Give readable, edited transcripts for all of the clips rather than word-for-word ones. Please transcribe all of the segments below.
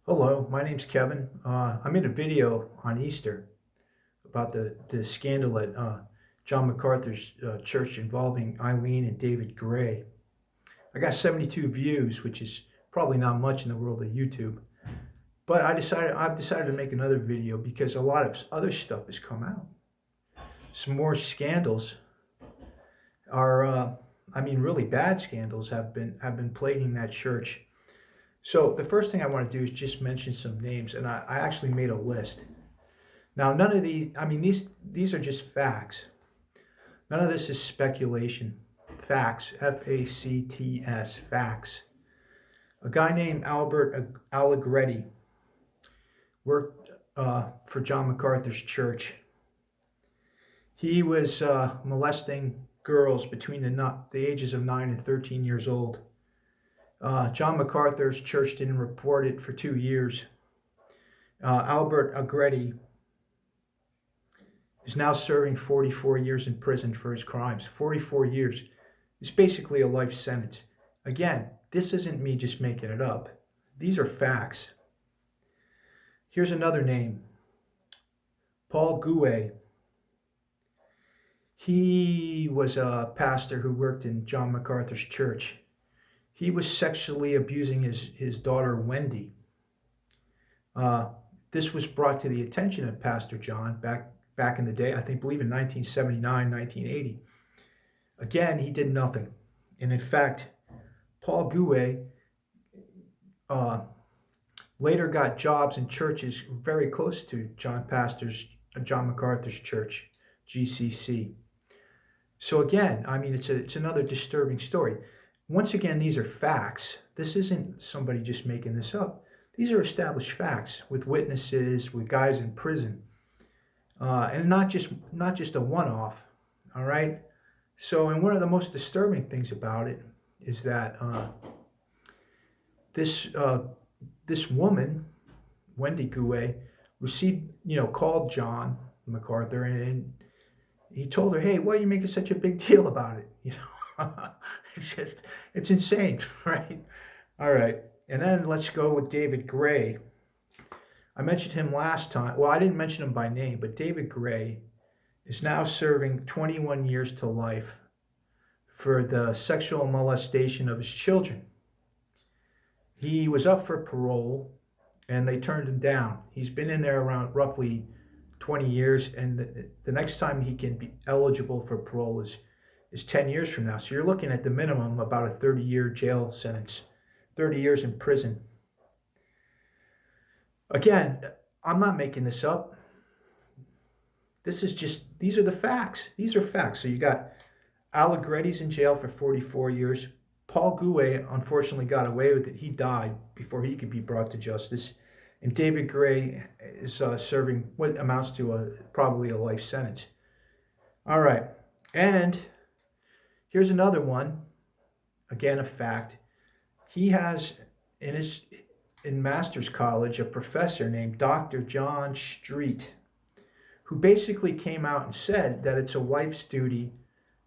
Hello, my name's Kevin. I made a video on Easter about the scandal at John MacArthur's church involving Eileen and David Gray. I got 72 views, which is probably not much in the world of YouTube. But I've decided to make another video because a lot of other stuff has come out. Some more scandals are, really bad scandals have been plaguing that church. So the first thing I want to do is just mention some names, and I actually made a list. Now, none of these are just facts. None of this is speculation. Facts, F-A-C-T-S, facts. A guy named Albert Allegretti worked for John MacArthur's church. He was molesting girls between the ages of 9 and 13 years old. John MacArthur's church didn't report it for 2 years. Albert Agretti is now serving 44 years in prison for his crimes. 44 years. It's basically a life sentence. Again, this isn't me just making it up. These are facts. Here's another name. Paul Gouet. He was a pastor who worked in John MacArthur's church. He was sexually abusing his daughter, Wendy. This was brought to the attention of Pastor John back in the day, believe in 1979, 1980. Again, he did nothing. And in fact, Paul Gouet later got jobs in churches very close to John MacArthur's church, GCC. So again, it's another disturbing story. Once again, these are facts. This isn't somebody just making this up. These are established facts with witnesses, with guys in prison, and not just a one-off. All right. So, and one of the most disturbing things about it is that this woman, Wendy Gouet, called John MacArthur, and he told her, "Hey, why are you making such a big deal about it?" It's insane, right? All right. And then let's go with David Gray. I mentioned him last time. Well, I didn't mention him by name, but David Gray is now serving 21 years to life for the sexual molestation of his children. He was up for parole, and they turned him down. He's been in there around roughly 20 years, and the next time he can be eligible for parole is 10 years from now. So you're looking at the minimum about a 30-year jail sentence, 30 years in prison. Again, I'm not making this up. These are the facts. These are facts. So you got Allegretti's in jail for 44 years. Paul Gouet unfortunately got away with it. He died before he could be brought to justice. And David Gray is serving what amounts to probably a life sentence. All right. And here's another one, again, a fact. He has in Master's College a professor named Dr. John Street, who basically came out and said that it's a wife's duty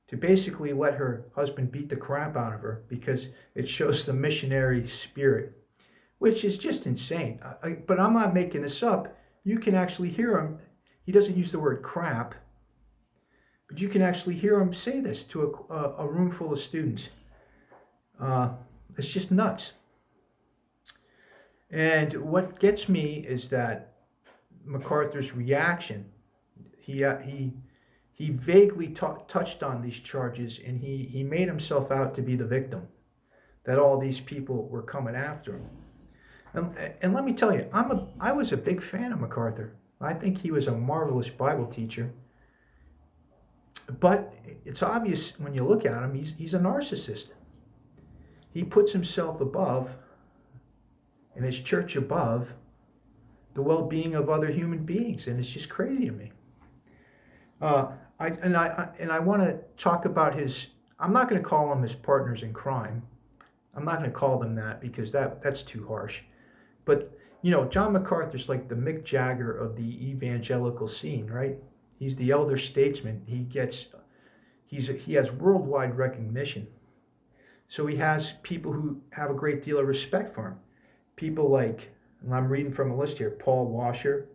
to basically let her husband beat the crap out of her because it shows the missionary spirit, which is just insane. But I'm not making this up. You can actually hear him. He doesn't use the word crap, but you can actually hear him say this to a room full of students. It's just nuts. And what gets me is that MacArthur's reaction. He vaguely touched on these charges, and he made himself out to be the victim, that all these people were coming after him. And let me tell you, I was a big fan of MacArthur. I think he was a marvelous Bible teacher. But it's obvious when you look at him, he's a narcissist. He puts himself above, and his church above, the well-being of other human beings, and it's just crazy to me. I want to talk about his. I'm not going to call them his partners in crime. I'm not going to call them that because that's too harsh. But John MacArthur's like the Mick Jagger of the evangelical scene, right? He's the elder statesman. He has worldwide recognition. So he has people who have a great deal of respect for him. People like And I'm reading from a list here. Paul Washer,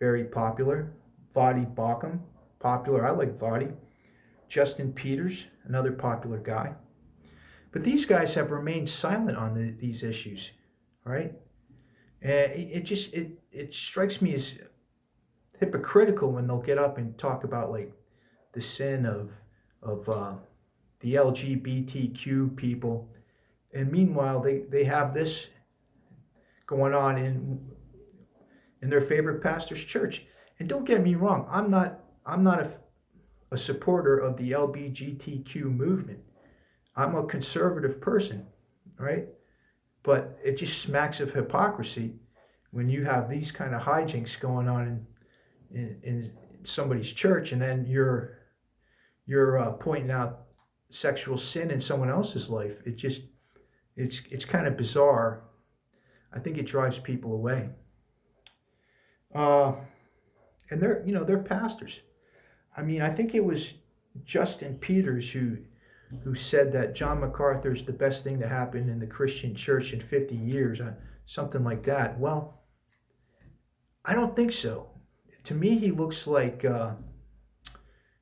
very popular. Vadi Bakum, popular. I like Vadi. Justin Peters, another popular guy. But these guys have remained silent on these issues, right? It strikes me as hypocritical when they'll get up and talk about like the sin of the LGBTQ people, and meanwhile they have this going on in their favorite pastor's church. And don't get me wrong, I'm not a supporter of the LGBTQ movement. I'm a conservative person, right? But it just smacks of hypocrisy when you have these kind of hijinks going on in somebody's church, and then you're pointing out sexual sin in someone else's life. It's kind of bizarre. I think it drives people away. And they're pastors. I mean, I think it was Justin Peters who said that John MacArthur is the best thing to happen in the Christian church in 50 years, something like that. Well, I don't think so. To me, he looks like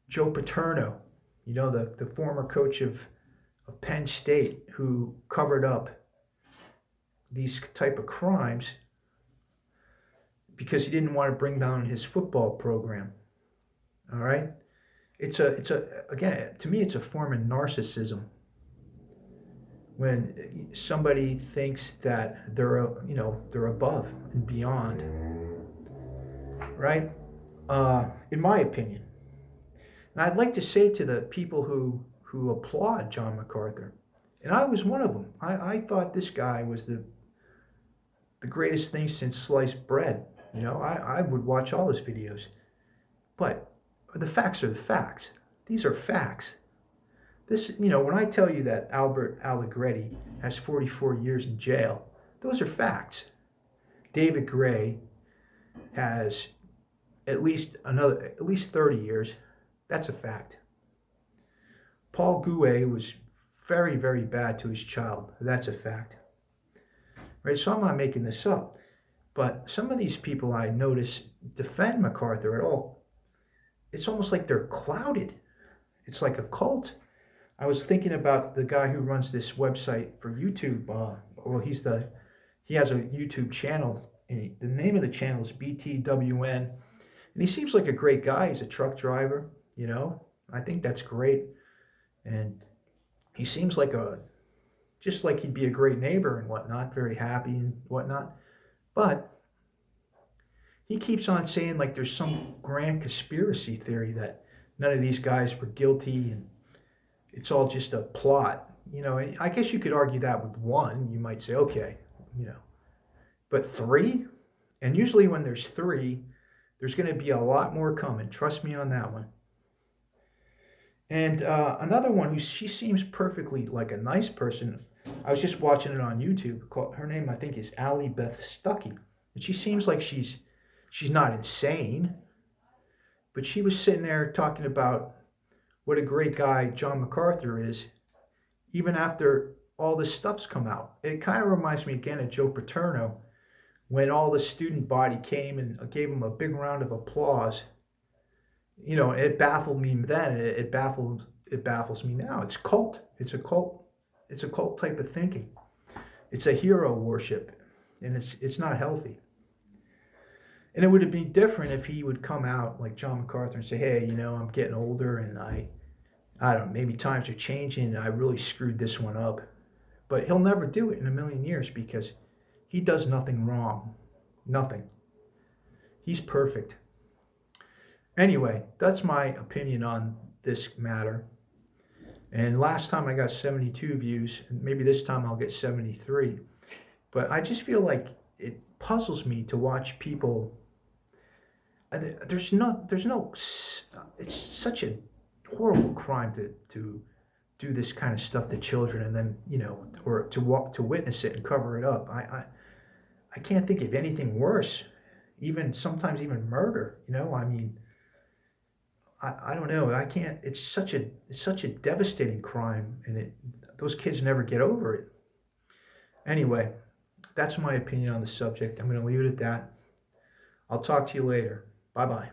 Joe Paterno, the former coach of Penn State, who covered up these type of crimes because he didn't want to bring down his football program. All right? Again, to me, it's a form of narcissism when somebody thinks that they're above and beyond, right? In my opinion. And I'd like to say to the people who applaud John MacArthur, and I was one of them. I thought this guy was the greatest thing since sliced bread. I would watch all his videos. But the facts are the facts. These are facts. When I tell you that Albert Allegretti has 44 years in jail, those are facts. David Gray has at least 30 years. That's a fact. Paul Gouet was very, very bad to his child. That's a fact. Right? So I'm not making this up. But some of these people I notice defend MacArthur at all. It's almost like they're clouded. It's like a cult. I was thinking about the guy who runs this website for YouTube. He has a YouTube channel. And the name of the channel is BTWN. And he seems like a great guy. He's a truck driver, I think that's great. And he seems just like he'd be a great neighbor and whatnot, very happy and whatnot. But he keeps on saying like there's some grand conspiracy theory that none of these guys were guilty and it's all just a plot. I guess you could argue that with one. You might say, okay, but three? And usually when there's three, there's going to be a lot more coming. Trust me on that one. And another one she seems perfectly like a nice person. I was just watching it on YouTube. Her name, I think, is Allie Beth Stuckey. And she seems like she's not insane. But she was sitting there talking about what a great guy John MacArthur is, even after all this stuff's come out. It kind of reminds me again of Joe Paterno, when all the student body came and gave him a big round of applause. It baffled me then. It baffles me now. It's cult. It's a cult. It's a cult type of thinking. It's a hero worship, and it's not healthy. And it would have been different if he would come out like John MacArthur and say, hey, I'm getting older and I don't know, maybe times are changing and I really screwed this one up. But he'll never do it in a million years because he does nothing wrong. Nothing. He's perfect. Anyway, that's my opinion on this matter. And last time I got 72 views, and maybe this time I'll get 73. But I just feel like it puzzles me to watch people. It's such a horrible crime to do this kind of stuff to children, and then or to witness it and cover it up. I can't think of anything worse. Sometimes even murder. I don't know. I can't. It's such a devastating crime, and those kids never get over it. Anyway, That's my opinion on the subject. I'm going to leave it at that. I'll talk to you later. Bye-bye.